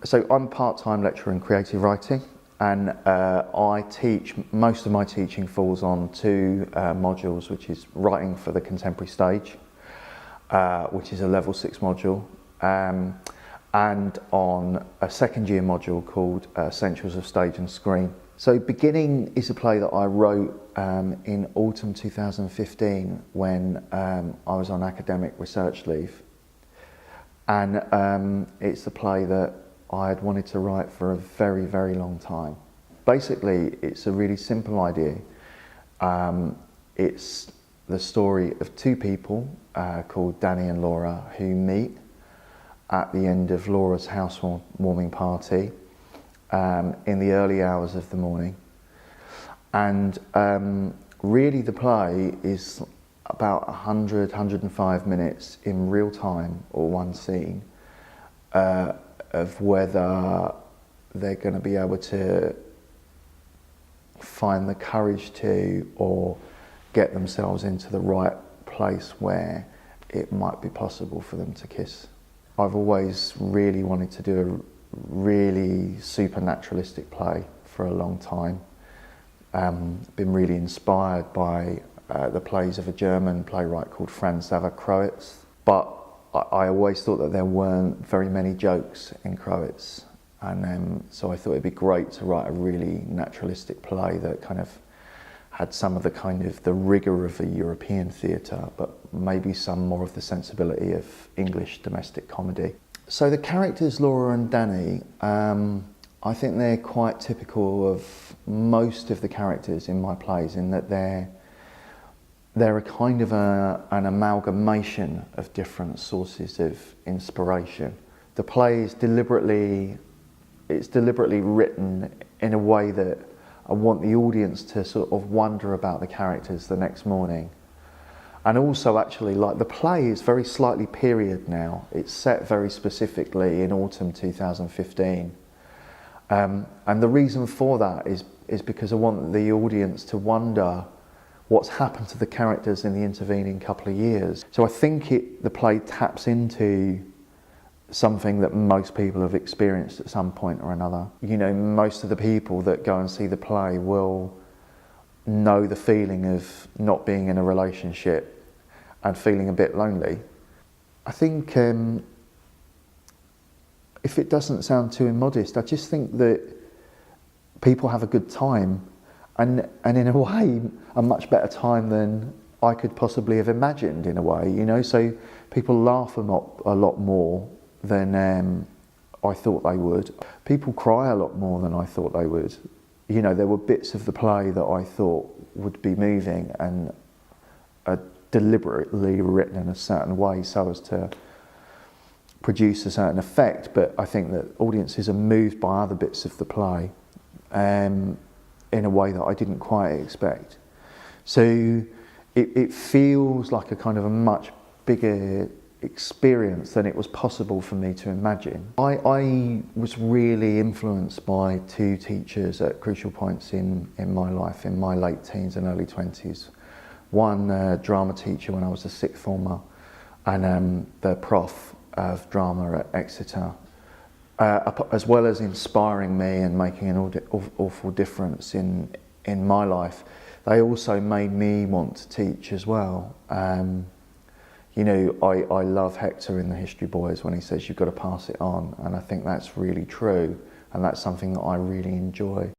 So I'm a part-time lecturer in creative writing, and I teach, most of my teaching falls on two modules, which is writing for the contemporary stage, which is a level 6 module, and on a second year module called Essentials of Stage and Screen. So Beginning is a play that I wrote in autumn 2015 when I was on academic research leave. And it's a play that I had wanted to write for a very, very long time. Basically, it's a really simple idea. It's the story of two people called Danny and Laura who meet at the end of Laura's housewarming party in the early hours of the morning. And really the play is about 105 minutes in real time, or one scene, of whether they're going to be able to find the courage to, or get themselves into the right place where it might be possible for them to kiss. I've always really wanted to do a really supernaturalistic play for a long time. Been really inspired by the plays of a German playwright called Franz Xaver, but I always thought that there weren't very many jokes in Crowitz, and so I thought it'd be great to write a really naturalistic play that kind of had some of the rigor of a European theatre, but maybe some more of the sensibility of English domestic comedy. So the characters, Laura and Danny, I think they're quite typical of most of the characters in my plays, in that they're a kind of an amalgamation of different sources of inspiration. The play is deliberately written in a way that I want the audience to sort of wonder about the characters the next morning. And also, actually, like, the play is very slightly period now. It's set very specifically in autumn 2015. And the reason for that is because I want the audience to wonder what's happened to the characters in the intervening couple of years. So I think the play taps into something that most people have experienced at some point or another. You know, most of the people that go and see the play will know the feeling of not being in a relationship and feeling a bit lonely. I think, if it doesn't sound too immodest, I just think that people have a good time, and in a way, a much better time than I could possibly have imagined, in a way, you know. So people laugh a lot more than I thought they would. People cry a lot more than I thought they would. You know, there were bits of the play that I thought would be moving and are deliberately written in a certain way so as to produce a certain effect, but I think that audiences are moved by other bits of the play in a way that I didn't quite expect. So it feels like a kind of a much bigger experience than it was possible for me to imagine. I was really influenced by two teachers at crucial points in my life, in my late teens and early 20s. One drama teacher when I was a sixth former, and the prof of drama at Exeter, as well as inspiring me and making an awful difference in my life. They also made me want to teach as well. You know, I love Hector in The History Boys when he says you've got to pass it on, and I think that's really true, and that's something that I really enjoy.